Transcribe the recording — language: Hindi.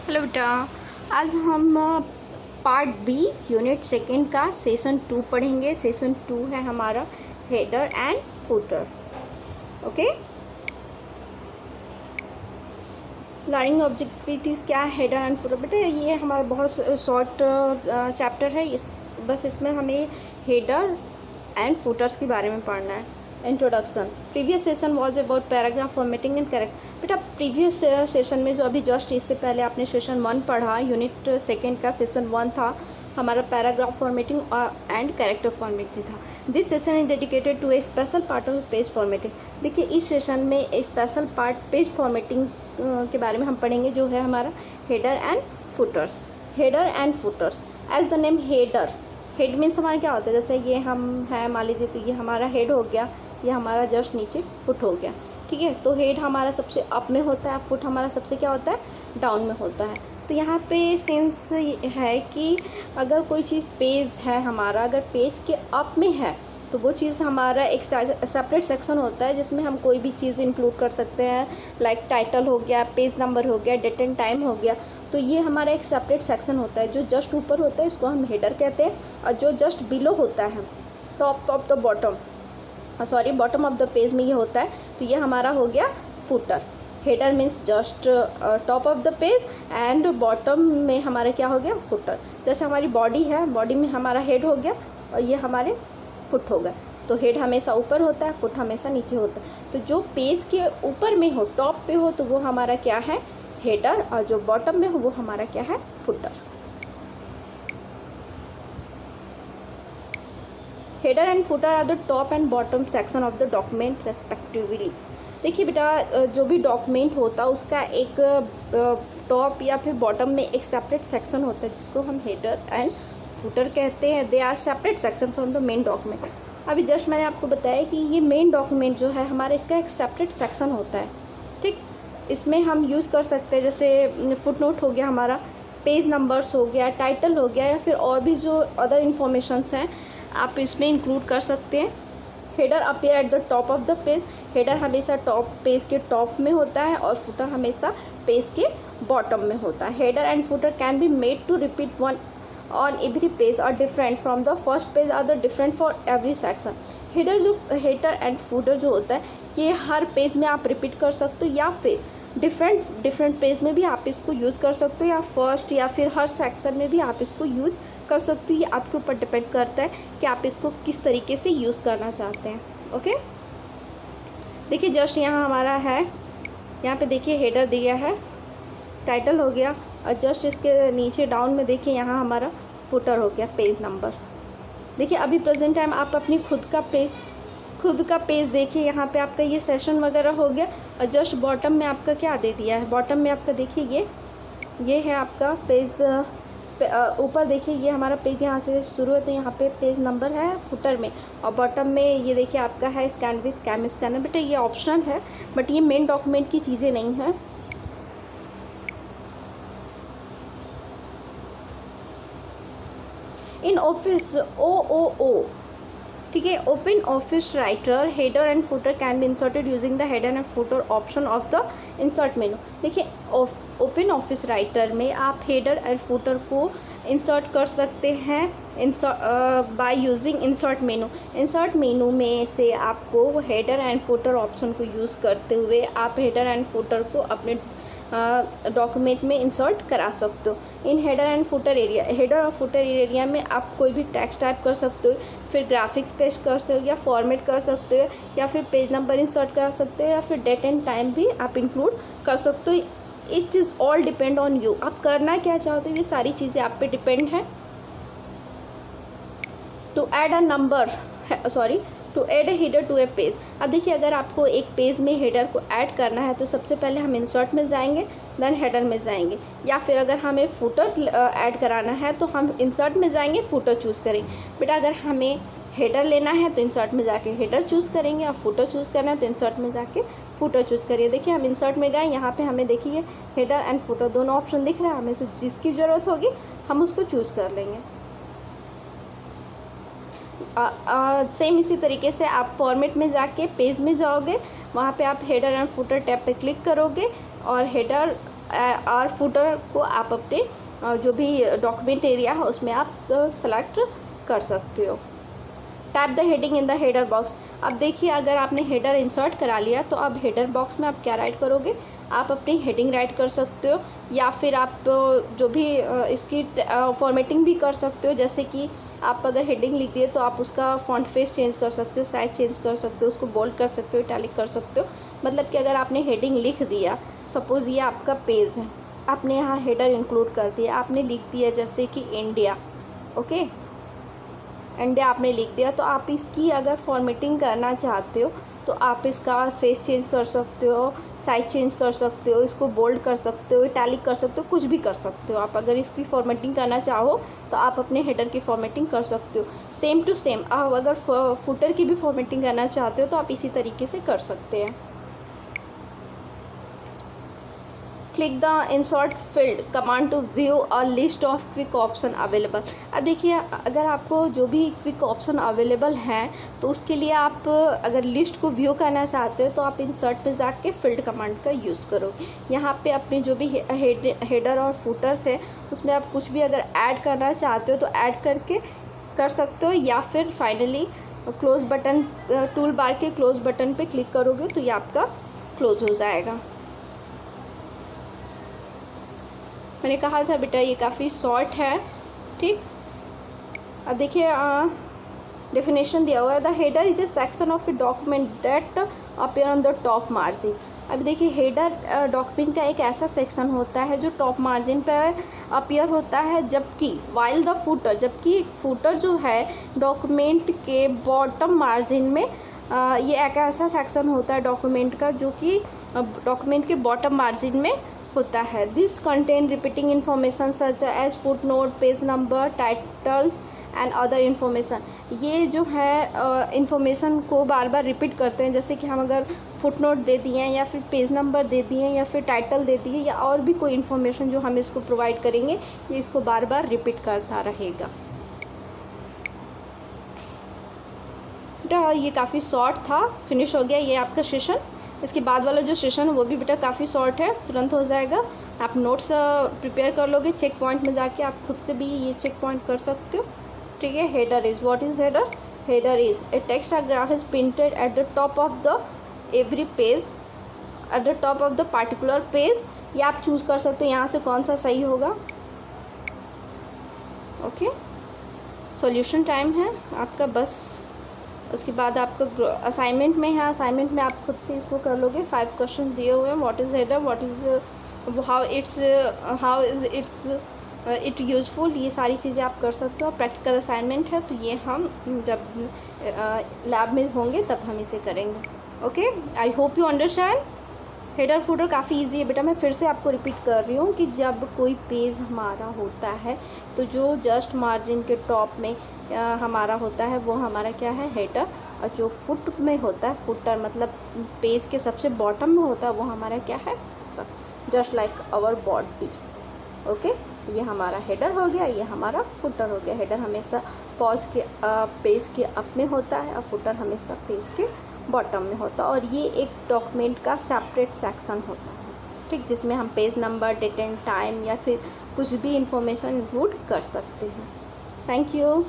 हेलो बेटा, आज हम पार्ट बी यूनिट सेकेंड का सेशन 2 पढ़ेंगे। सेशन 2 है हमारा header and footer. Okay, learning objectivities क्या है हेडर एंड फुटर। बेटा ये हमारा बहुत शॉर्ट चैप्टर है, बस इसमें हमें हेडर एंड फुटर्स के बारे में पढ़ना है। Introduction. Previous session was about paragraph formatting and correct. बेटा प्रीवियस सेशन में जो अभी जस्ट इससे पहले आपने सेशन 1 पढ़ा, यूनिट सेकेंड का सेशन 1 था हमारा paragraph formatting and character formatting था। This session is dedicated to a special part of page formatting. देखिए इस सेशन में स्पेशल पार्ट पेज फॉर्मेटिंग के बारे में हम पढ़ेंगे, जो है हमारा header and footers. Header and footers as the name header. Head means हमारा क्या होता है, जैसे ये हम है मान लीजिए, तो ये हमारा हेड हो गया, ये हमारा जस्ट नीचे फुट हो गया। ठीक है, तो हेड हमारा सबसे अप में होता है, फुट हमारा सबसे क्या होता है, डाउन में होता है। तो यहाँ पे सेंस है कि अगर कोई चीज़ पेज है हमारा, अगर पेज के अप में है तो वो चीज़ हमारा एक सेपरेट सेक्शन होता है जिसमें हम कोई भी चीज़ इंक्लूड कर सकते हैं, लाइक टाइटल हो गया, पेज नंबर हो गया, डेट एंड टाइम हो गया। तो ये हमारा एक सेपरेट सेक्शन होता है। जो जस्ट ऊपर होता है इसको हम हेडर कहते हैं, और जो जस्ट बिलो होता है, top of the bottom, sorry bottom of the page में ये होता है, तो ये हमारा हो गया footer. Header means just top of the page and bottom में हमारा क्या हो गया, फुटर। जैसे हमारी बॉडी है, बॉडी में हमारा हेड हो गया और ये हमारे फुट हो गया। तो हेड हमेशा ऊपर होता है, फुट हमेशा नीचे होता है। तो जो पेज के ऊपर में हो, टॉप पे हो, तो वो हमारा क्या है, हेडर, और जो बॉटम में हो वो हमारा क्या है, footer. Header and footer are the top and bottom section of the document respectively. देखिए बेटा, जो भी डॉक्यूमेंट होता है उसका एक टॉप या फिर बॉटम में एक सेपरेट सेक्शन होता है जिसको हम हेडर एंड फुटर कहते हैं। They are separate section from the main document. अभी जस्ट मैंने आपको बताया कि ये मेन डॉक्यूमेंट जो है हमारा, इसका एक सेपरेट सेक्शन होता है। ठीक, इसमें हम यूज़ कर सकते हैं, जैसे फुट नोट हो गया हमारा, पेज नंबर्स हो गया, टाइटल हो गया, या फिर और भी जो अदर इन्फॉर्मेशंस हैं आप इसमें इंक्लूड कर सकते हैं। Header appear at the top of the page. Header हमेशा टॉप पेज के टॉप में होता है और फुटर हमेशा पेज के बॉटम में होता है। Header and footer can be made to repeat one on every page और different from the first page or the different for every section. Header and footer जो होता है ये हर पेज में आप रिपीट कर सकते हो, या फिर डिफरेंट पेज में भी आप इसको यूज़ कर सकते हो, या फर्स्ट या फिर हर सेक्शन में भी आप इसको यूज़ कर सकते हो। ये आपके ऊपर डिपेंड करता है कि आप इसको किस तरीके से यूज़ करना चाहते हैं। ओके, देखिए जस्ट यहाँ हमारा है, यहाँ पे देखिए हेडर दिया है, टाइटल हो गया, और जस्ट इसके नीचे डाउन में देखिए यहाँ हमारा फुटर हो गया, पेज नंबर। देखिए अभी प्रेजेंट टाइम आप अपनी खुद का पेज देखिए, यहाँ पे आपका ये सेशन वगैरह हो गया, और जस्ट बॉटम में आपका क्या दे दिया है, बॉटम में आपका देखिए ये है आपका पेज। ऊपर देखिए ये हमारा पेज यहाँ से शुरू है, तो यहाँ पे पेज नंबर है फुटर में, और बॉटम में ये देखिए आपका है स्कैन विथ कैम स्कैनर। बेटा ये ऑप्शनल है, बट ये मेन डॉक्यूमेंट की चीज़ें नहीं हैं। इन ऑफिस OOO, ठीक है, open office writer, header and footer can be inserted using the header and footer option of the insert मेनू। देखिए ओपन ऑफिस राइटर में आप हेडर एंड फुटर को इंसर्ट कर सकते हैं by using insert menu. Insert मेनू में से आपको हेडर एंड फुटर ऑप्शन को यूज़ करते हुए आप हेडर एंड फुटर को अपने डॉक्यूमेंट में इंसर्ट करा सकते हो। In header and footer area, header और फुटर एरिया में आप कोई भी टेक्स्ट टाइप कर सकते हो, फिर ग्राफिक्स पेस्ट कर सकते हो, या फॉर्मेट कर सकते हो, या फिर पेज नंबर इंसर्ट करा सकते हो, या फिर डेट एंड टाइम भी आप इंक्लूड कर सकते हो। It is all depend on you, आप करना क्या चाहते हो, ये सारी चीज़ें आप पे डिपेंड है। To add a number, to add a header to a page. अब देखिए अगर आपको एक पेज में हेडर को ऐड करना है तो सबसे पहले हम इंसर्ट में जाएंगे, देन हेडर में जाएंगे, या फिर अगर हमें फुटर ऐड कराना है तो हम इंसर्ट में जाएंगे, फुटर चूज़ करेंगे। बेटा अगर हमें हेडर लेना है तो इंसर्ट में जाके हेडर चूज़ करेंगे, और फुटर चूज़ करना है तो इंसर्ट में जाके फुटर चूज़ करिए। देखिए हम इंसर्ट में गए, यहाँ पे हमें देखिए हेडर एंड फुटर दोनों ऑप्शन दिख रहा है, हमें से जिसकी ज़रूरत होगी हम उसको चूज़ कर लेंगे। सेम इसी तरीके से आप फॉर्मेट में जाके पेज में जाओगे, वहाँ पे आप हेडर एंड फुटर टैब पे क्लिक करोगे, और हेडर और फुटर को आप अपने जो भी डॉक्यूमेंट एरिया है उसमें आप सेलेक्ट कर सकते हो। Type the heading in the header box. अब देखिए, अगर आपने हेडर इंसर्ट करा लिया तो अब हेडर बॉक्स में आप क्या राइट करोगे, आप अपनी हेडिंग राइट कर सकते हो, या फिर आप जो भी इसकी फॉर्मेटिंग भी कर सकते हो। जैसे कि आप अगर हेडिंग लिख दिए तो आप उसका फॉन्ट फेस चेंज कर सकते हो, साइज चेंज कर सकते हो, उसको बोल्ड कर सकते हो, इटैलिक कर सकते हो। मतलब कि अगर आपने हेडिंग लिख दिया, सपोज़ ये आपका पेज है, आपने यहाँ हेडर इंक्लूड कर दिया, आपने लिख दिया जैसे कि इंडिया, ओके, इंडिया आपने लिख दिया, तो आप इसकी अगर फॉर्मेटिंग करना चाहते हो तो आप इसका फेस चेंज कर सकते हो, साइज चेंज कर सकते हो, इसको बोल्ड कर सकते हो, इटैलिक कर सकते हो, कुछ भी कर सकते हो आप। अगर इसकी फॉर्मेटिंग करना चाहो तो आप अपने हेडर की फॉर्मेटिंग कर सकते हो। सेम टू सेम आप अगर फुटर की भी फॉर्मेटिंग करना चाहते हो तो आप इसी तरीके से कर सकते हैं। Click the insert field command to view a list of quick option available. अब देखिए, अगर आपको जो भी क्विक ऑप्शन अवेलेबल हैं तो उसके लिए आप अगर लिस्ट को व्यू करना चाहते हो तो आप इंसर्ट पे जाके फील्ड कमांड का यूज़ करोगे। यहाँ पे अपने जो भी हेडर और फुटर्स है उसमें आप कुछ भी अगर ऐड करना चाहते हो तो ऐड करके कर सकते हो, या फिर finally close button, tool bar के क्लोज बटन पे क्लिक करोगे तो ये आपका क्लोज हो जाएगा। मैंने कहा था बेटा ये काफ़ी शॉर्ट है, ठीक। अब देखिए डेफिनेशन दिया हुआ है, the header is A section of a document that appear on the top margin. अब देखिए, हेडर डॉक्यूमेंट का एक ऐसा सेक्शन होता है जो टॉप मार्जिन पर अपीयर होता है, जबकि वाइल द फुटर, जबकि फुटर जो है डॉक्यूमेंट के बॉटम मार्जिन में ये एक ऐसा सेक्शन होता है डॉक्यूमेंट का जो कि डॉक्यूमेंट के बॉटम मार्जिन में होता है। This contain repeating information such as footnote, page number, titles and other information. ये जो है इन्फॉर्मेशन को बार बार रिपीट करते हैं, जैसे कि हम अगर फुट नोट दे दिए या फिर पेज नंबर दे दिए या फिर टाइटल दे दिए या और भी कोई इन्फॉर्मेशन जो हम इसको प्रोवाइड करेंगे, ये इसको बार बार रिपीट करता रहेगा। बेटा ये काफ़ी शॉर्ट था, फिनिश हो गया ये आपका सेशन। इसके बाद वाला जो सेशन है वो भी बेटा काफ़ी शॉर्ट है, तुरंत हो जाएगा। आप नोट्स प्रिपेयर कर लोगे, चेक पॉइंट में जाके आप खुद से भी ये चेक पॉइंट कर सकते हो, ठीक है। Header is, what is header? Header is a text graph is printed at the top of the every page, at the top of the particular page. ये आप चूज़ कर सकते हो यहाँ से कौन सा सही होगा, ओके। सॉल्यूशन टाइम है आपका, बस उसके बाद आपका असाइनमेंट में है, असाइनमेंट में आप खुद से इसको कर लोगे। 5 क्वेश्चन दिए हुए हैं, what is header, what is how is it useful, ये सारी चीज़ें आप कर सकते हो। प्रैक्टिकल असाइनमेंट है तो ये हम जब लैब में होंगे तब हम इसे करेंगे, okay. I hope you understand. Header footer काफ़ी इजी है बेटा, मैं फिर से आपको रिपीट कर रही हूँ कि जब कोई पेज हमारा होता है तो जो जस्ट मार्जिन के टॉप में हमारा होता है वो हमारा क्या है, हेडर। और जो फुट में होता है, फुटर मतलब पेज के सबसे बॉटम में होता है, वो हमारा क्या है, footer, just like our body, okay. ये हमारा हेडर हो गया, ये हमारा फुटर हो गया। हेडर हमेशा पेज के अप में होता है और फुटर हमेशा पेज के बॉटम में होता है, और ये एक डॉक्यूमेंट का सेपरेट सेक्शन होता है, ठीक, जिसमें हम page number, date and time या फिर कुछ भी इंफॉर्मेशन इंक्लूड कर सकते हैं। Thank you.